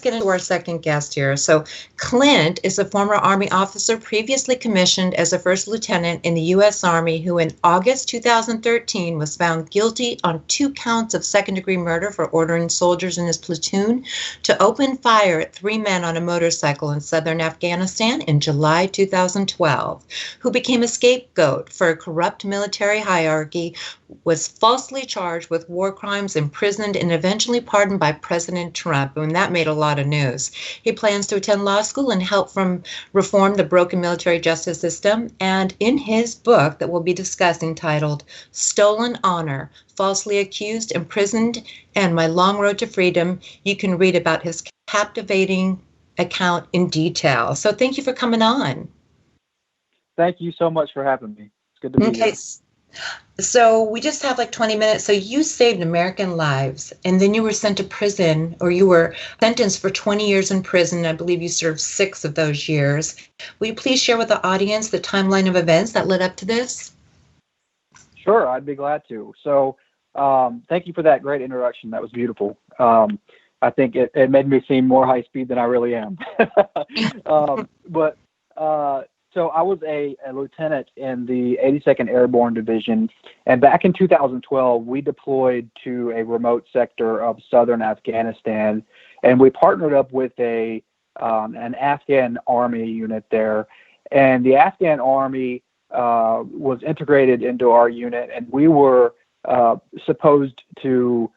get into our second guest here. So Clint is a former Army officer previously commissioned as a first lieutenant in the U.S. Army who in August 2013 was found guilty on 2 counts of second-degree murder for ordering soldiers in his platoon to open fire at 3 men on a motorcycle in southern Afghanistan in July 2012, who became a scapegoat for a corrupt military hierarchy, was falsely charged with war crimes, imprisoned, and eventually pardoned by President Trump, and that made a lot of news. He plans to attend law school and help reform the broken military justice system. And in his book that we'll be discussing, titled Stolen Honor, Falsely Accused, Imprisoned, and My Long Road to Freedom, you can read about his captivating account in detail. So thank you for coming on. Thank you so much for having me. It's good to be here. So we just have like 20 minutes. So you saved American lives, and then you were sent to prison, or you were sentenced for 20 years in prison. I believe you served 6 of those years. Will you please share with the audience the timeline of events that led up to this? Sure, I'd be glad to. So thank you for that great introduction. That was beautiful. I think it made me seem more high speed than I really am. So I was a lieutenant in the 82nd Airborne Division, and back in 2012, we deployed to a remote sector of southern Afghanistan, and we partnered up with an Afghan Army unit there, and the Afghan Army was integrated into our unit, and we were supposed to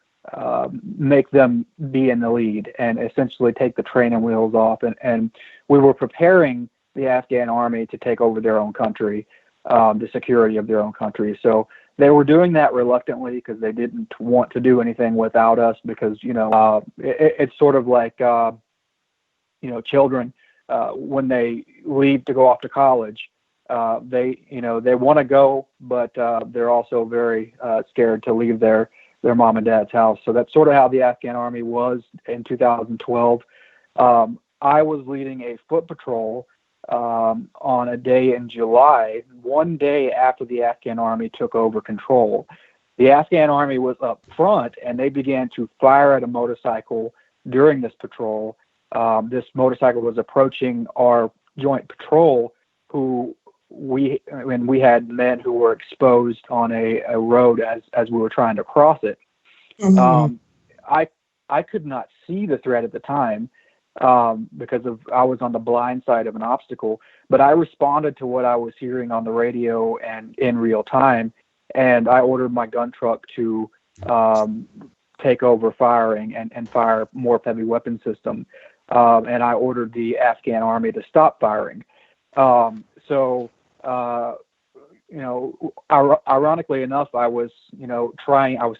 make them be in the lead and essentially take the training wheels off, and we were preparing the Afghan Army to take over their own country, the security of their own country. So they were doing that reluctantly because they didn't want to do anything without us, because, it's sort of like, children, when they leave to go off to college, they want to go, but they're also very scared to leave their mom and dad's house. So that's sort of how the Afghan Army was in 2012. I was leading a foot patrol on a day in July, one day after the Afghan Army took over control. The Afghan Army was up front, and they began to fire at a motorcycle during this patrol. This motorcycle was approaching our joint patrol, we had men who were exposed on a road as we were trying to cross it. Mm-hmm. I could not see the threat at the time, because I was on the blind side of an obstacle, but I responded to what I was hearing on the radio and in real time, and I ordered my gun truck to take over firing and fire more heavy weapon system, and I ordered the Afghan Army to stop firing. Ironically enough, I was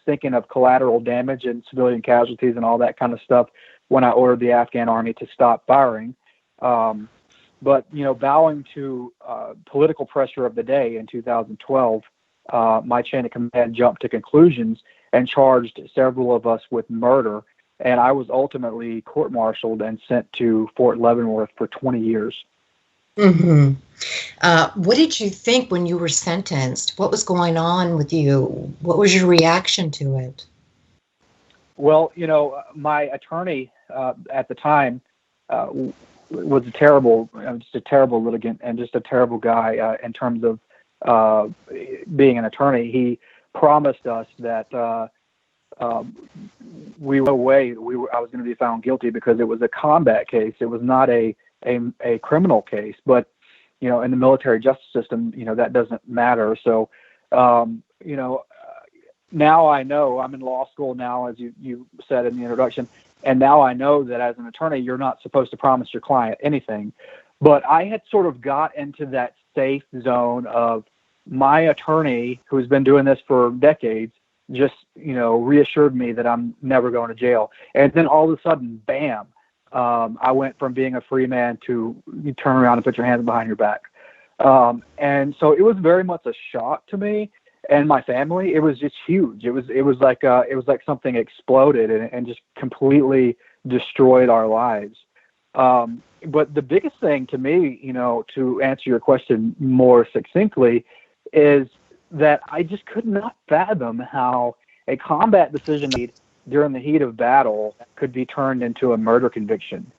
thinking of collateral damage and civilian casualties and all that kind of stuff when I ordered the Afghan Army to stop firing. But bowing to political pressure of the day in 2012, my chain of command jumped to conclusions and charged several of us with murder. And I was ultimately court-martialed and sent to Fort Leavenworth for 20 years. Mm-hmm. What did you think when you were sentenced? What was going on with you? What was your reaction to it? Well, my attorney at the time was just a terrible litigant and just a terrible guy in terms of being an attorney. He promised us that I was going to be found guilty because it was a combat case. It was not a criminal case, but in the military justice system, that doesn't matter. So, now I know, I'm in law school now, as you said in the introduction, and now I know that as an attorney, you're not supposed to promise your client anything. But I had sort of got into that safe zone of my attorney, who's been doing this for decades, just, reassured me that I'm never going to jail. And then all of a sudden, bam, I went from being a free man to you turn around and put your hands behind your back. And so it was very much a shock to me and my family. It was just huge. It was like something exploded and just completely destroyed our lives. But the biggest thing to me, to answer your question more succinctly, is that I just could not fathom how a combat decision made during the heat of battle could be turned into a murder conviction.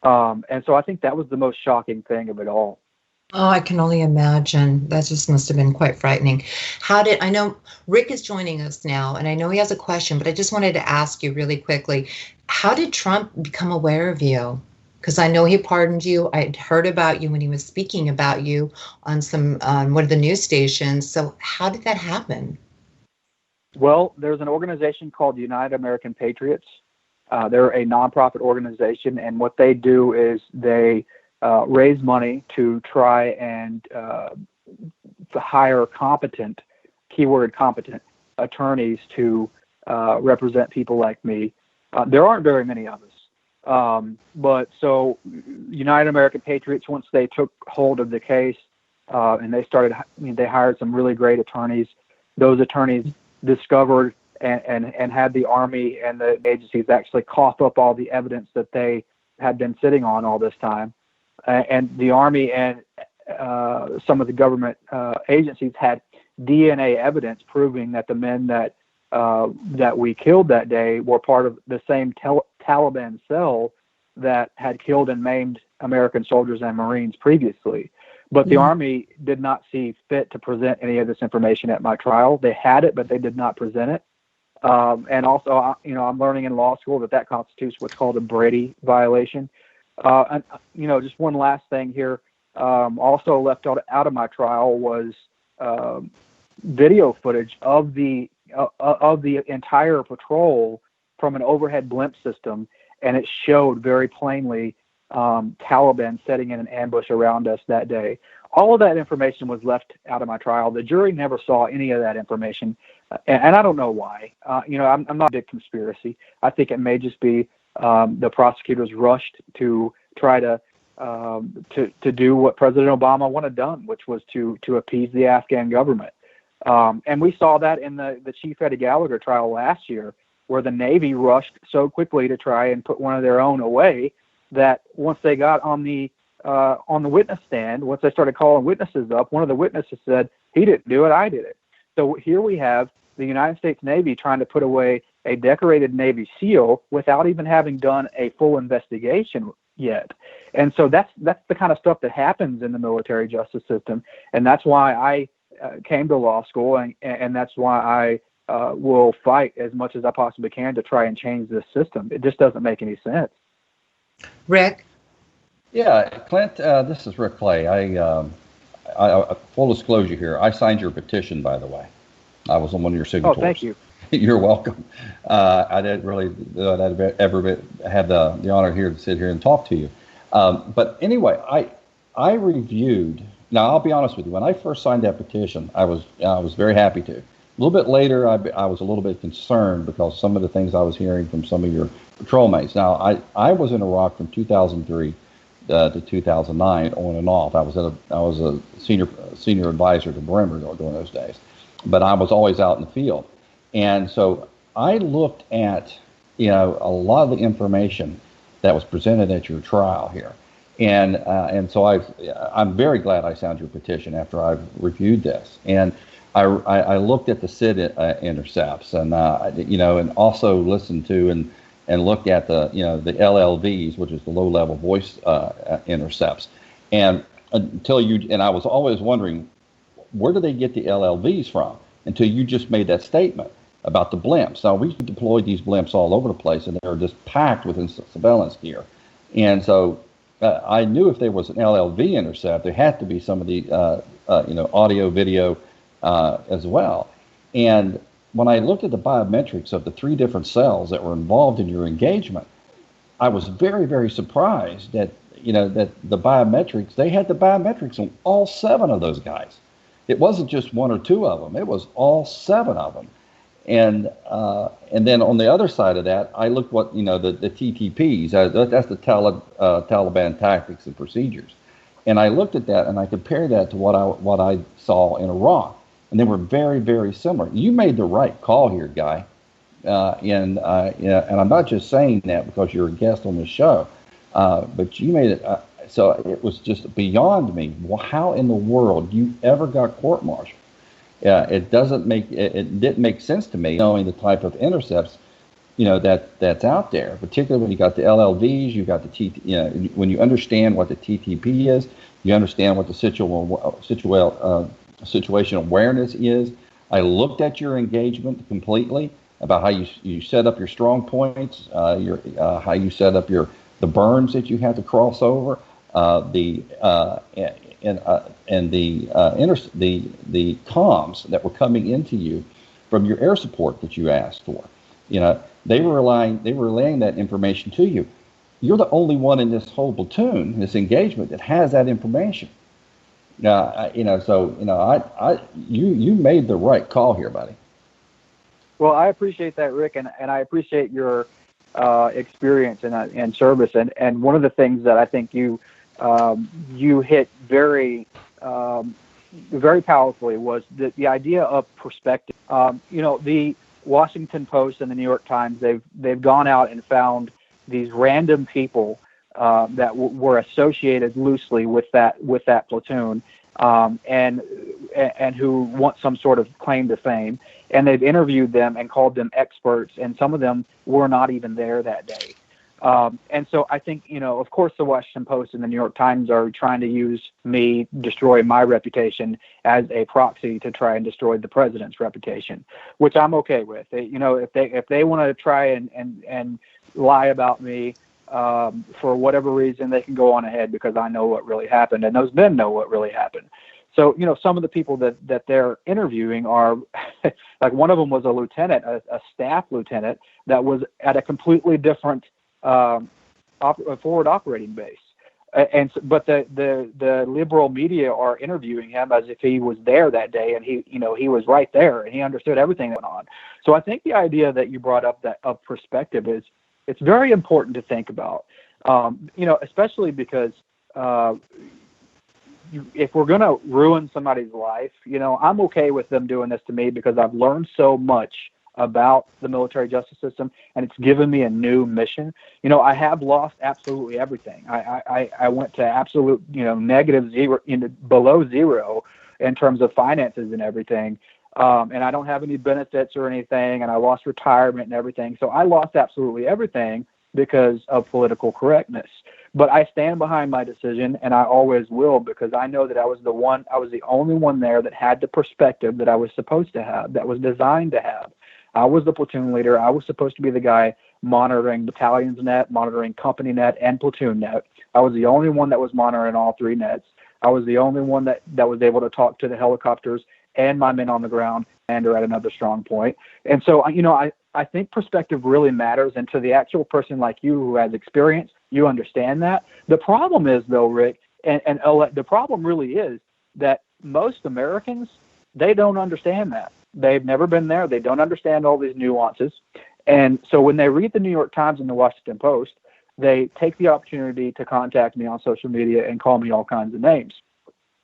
And so I think that was the most shocking thing of it all. Oh, I can only imagine. That just must have been quite frightening. I know Rick is joining us now, and I know he has a question, but I just wanted to ask you really quickly, how did Trump become aware of you? Because I know he pardoned you. I'd heard about you when he was speaking about you on one of the news stations. So how did that happen? Well, there's an organization called United American Patriots. They're a nonprofit organization, and what they do is they raise money to try and to hire competent, keyword competent, attorneys to represent people like me. There aren't very many of us. But so United American Patriots, once they took hold of the case and they hired some really great attorneys. Those attorneys discovered and had the Army and the agencies actually cough up all the evidence that they had been sitting on all this time. And the Army and some of the government agencies had DNA evidence proving that the men that we killed that day were part of the same Taliban cell that had killed and maimed American soldiers and Marines previously. But the Army did not see fit to present any of this information at my trial. They had it, but they did not present it. And also, I'm learning in law school that constitutes what's called a Brady violation. And just one last thing here. Also left out of my trial was video footage of the entire patrol from an overhead blimp system, and it showed very plainly Taliban setting in an ambush around us that day. All of that information was left out of my trial. The jury never saw any of that information, and I don't know why. I'm not a big conspiracy. I think it may just be the prosecutors rushed to try to do what President Obama wanted done, which was to appease the Afghan government. And we saw that in the Chief Eddie Gallagher trial last year, where the Navy rushed so quickly to try and put one of their own away that once they got on the witness stand, once they started calling witnesses up, one of the witnesses said, "He didn't do it, I did it." So here we have the United States Navy trying to put away a decorated Navy SEAL without even having done a full investigation yet. And so that's the kind of stuff that happens in the military justice system. And that's why I came to law school, and that's why I will fight as much as I possibly can to try and change this system. It just doesn't make any sense. Rick? Yeah, Clint, this is Rick Clay. I full disclosure here, I signed your petition, by the way. I was on one of your signators. Oh, thank you. You're welcome. I didn't really ever have the honor here to sit here and talk to you. But anyway, I reviewed. Now, I'll be honest with you. When I first signed that petition, I was very happy to. A little bit later, I was a little bit concerned because some of the things I was hearing from some of your patrolmates. Now, I was in Iraq from 2003 to 2009 on and off. I was a senior advisor to Bremer during those days, but I was always out in the field. And so I looked at, a lot of the information that was presented at your trial here. And so I'm very glad I signed your petition after I've reviewed this. And I looked at the SID intercepts and also listened to and looked at the LLVs, which is the low level voice intercepts. And I was always wondering, where do they get the LLVs from? Until you just made that statement about the blimps. Now, we deployed these blimps all over the place, and they were just packed with surveillance gear. And so I knew if there was an LLV intercept, there had to be some of the audio, video as well. And when I looked at the biometrics of the 3 different cells that were involved in your engagement, I was very, very surprised that the biometrics, they had the biometrics on all 7 of those guys. It wasn't just 1 or 2 of them; it was all 7 of them. And then on the other side of that, I looked what the TTPs. That's the Taliban tactics and procedures. And I looked at that and I compared that to what I saw in Iraq, and they were very, very similar. You made the right call here, Guy. And I'm not just saying that because you're a guest on the show, but you made it. So it was just beyond me. How in the world you ever got court-martialed? It didn't make sense to me, knowing the type of intercepts that's out there, particularly when you got the LLVs, you got the when you understand what the TTP is, you understand what the situation awareness is. I looked at your engagement completely about how you set up your strong points, how you set up the berms that you had to cross over, the comms that were coming into you from your air support that you asked for. They were relaying that information to you. You're the only one in this whole platoon, this engagement, that has that information. Now, you made the right call here, buddy. Well, I appreciate that, Rick, and I appreciate your experience and service. And one of the things that I think you hit very very powerfully was the idea of perspective. The Washington Post and the New York Times, they've gone out and found these random people that were associated loosely with that platoon, and who want some sort of claim to fame, and they've interviewed them and called them experts, and some of them were not even there that day. And so I think, of course, the Washington Post and the New York Times are trying to use me, destroy my reputation as a proxy to try and destroy the president's reputation, which I'm okay with. If they want to try and lie about me for whatever reason, they can go on ahead, because I know what really happened, and those men know what really happened. So, some of the people that they're interviewing are, like, one of them was a lieutenant, a staff lieutenant that was at a completely different forward operating base. But the liberal media are interviewing him as if he was there that day, and he was right there, and he understood everything that went on. So I think the idea that you brought up, that of perspective, it's very important to think about, especially because if we're going to ruin somebody's life, I'm okay with them doing this to me, because I've learned so much about the military justice system, and it's given me a new mission. I have lost absolutely everything. I went to absolute, negative zero, below zero in terms of finances and everything. And I don't have any benefits or anything, and I lost retirement and everything. So I lost absolutely everything because of political correctness. But I stand behind my decision, and I always will, because I know that I was the only one there that had the perspective that I was supposed to have, that was designed to have. I was the platoon leader. I was supposed to be the guy monitoring battalions net, monitoring company net, and platoon net. I was the only one that was monitoring all three nets. I was the only one that was able to talk to the helicopters and my men on the ground, and are at another strong point. And so, I think perspective really matters. And to the actual person like you who has experience, you understand that. The problem is, though, Rick, and the problem really is that most Americans, they don't understand that. They've never been there. They don't understand all these nuances. And so when they read the New York Times and the Washington Post, they take the opportunity to contact me on social media and call me all kinds of names.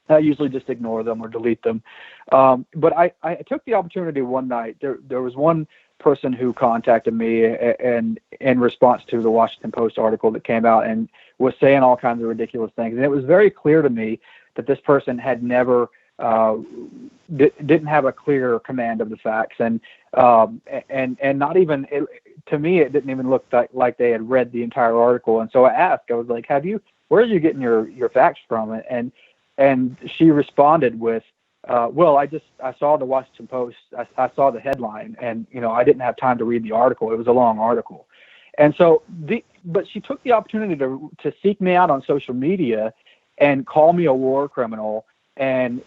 I usually just ignore them or delete them. But I took the opportunity one night. There was one person who contacted me and in response to the Washington Post article that came out, and was saying all kinds of ridiculous things. And it was very clear to me that this person had never didn't have a clear command of the facts, and not even, to me, it didn't even look like they had read the entire article. And so I asked, I was like, where are you getting your facts from? And she responded with, well, I saw the Washington Post. I saw the headline, and I didn't have time to read the article. It was a long article. And so but she took the opportunity to seek me out on social media and call me a war criminal, and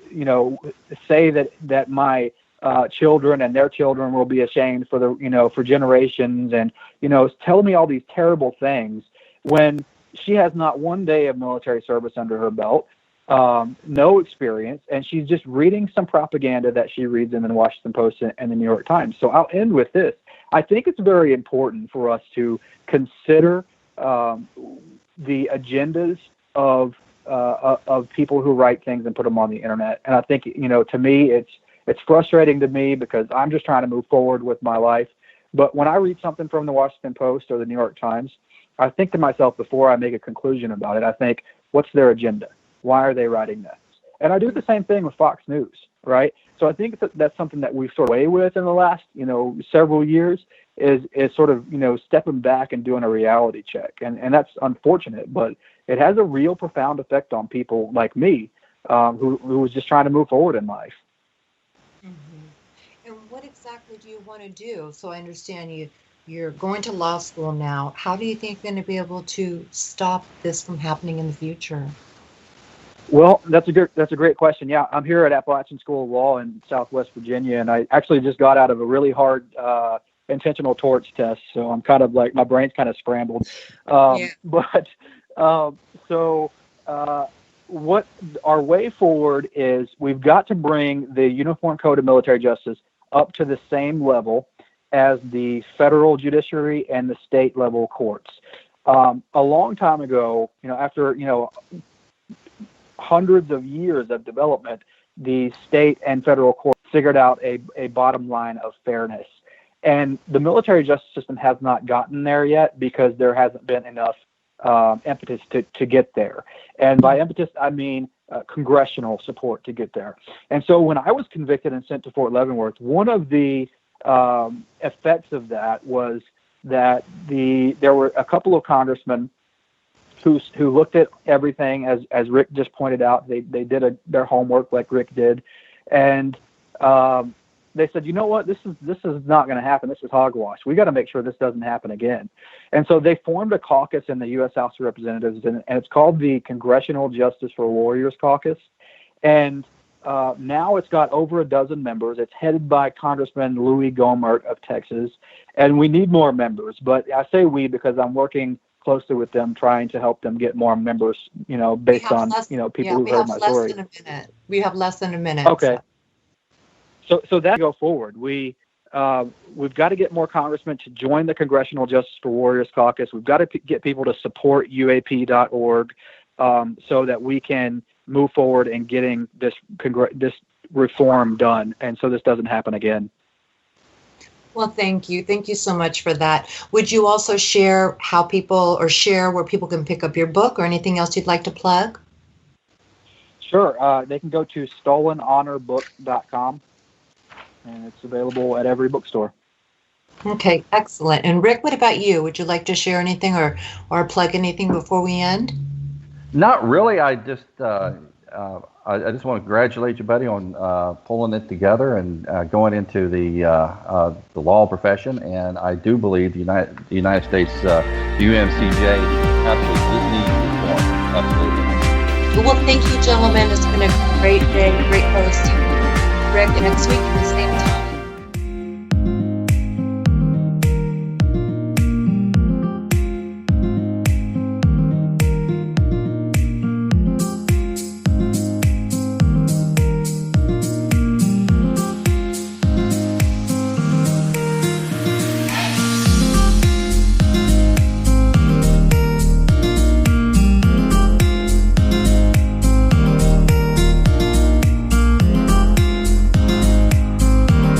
say that my children and their children will be ashamed for generations, and tell me all these terrible things when she has not one day of military service under her belt, no experience, and she's just reading some propaganda that she reads in the Washington Post and the New York Times. So I'll end with this. I think it's very important for us to consider the agendas of people who write things and put them on the internet. And I think, to me, it's frustrating to me, because I'm just trying to move forward with my life. But when I read something from the Washington Post or the New York Times, I think to myself, before I make a conclusion about it, I think, what's their agenda? Why are they writing this? And I do the same thing with Fox News. right? So I think that's something that we've sort of away with in the last, several years is sort of, stepping back and doing a reality check. And that's unfortunate, but it has a real profound effect on people like me, who was just trying to move forward in life. Mm-hmm. And what exactly do you want to do? So I understand you're going to law school now. How do you think you're going to be able to stop this from happening in the future? Well, that's a great question. Yeah, I'm here at Appalachian School of Law in Southwest Virginia, and I actually just got out of a really hard intentional torts test, so I'm kind of like, my brain's kind of scrambled. But what our way forward is, we've got to bring the Uniform Code of Military Justice up to the same level as the federal judiciary and the state level courts. A long time ago, after hundreds of years of development, the state and federal courts figured out a bottom line of fairness. And the military justice system has not gotten there yet because there hasn't been enough impetus to get there. And by impetus, I mean congressional support to get there. And so when I was convicted and sent to Fort Leavenworth, one of the effects of that was that there were a couple of congressmen who looked at everything, as Rick just pointed out. They did their homework like Rick did, and they said, you know what, this is not going to happen. This is hogwash. We got to make sure this doesn't happen again. And so they formed a caucus in the U.S. House of Representatives, and it's called the Congressional Justice for Warriors Caucus. And now it's got over a dozen members. It's headed by Congressman Louis Gohmert of Texas, and we need more members. But I say we because I'm working closely with them, trying to help them get more members, based on, people who heard my story. We have less than a minute. Okay. So that go forward. We've got to get more congressmen to join the Congressional Justice for Warriors Caucus. We've got to get people to support UAP.org, so that we can move forward in getting this reform done, and so this doesn't happen again. Well, thank you. Thank you so much for that. Would you also share where people can pick up your book or anything else you'd like to plug? Sure. They can go to stolenhonorbook.com, and it's available at every bookstore. Okay, excellent. And Rick, what about you? Would you like to share anything or plug anything before we end? Not really. I just I just want to congratulate you, buddy, on pulling it together and going into the law profession. And I do believe the United States, the UMCJ, absolutely needs reform. Absolutely. Well, thank you, gentlemen. It's been a great day, great hosting. Rick, next week at the same time.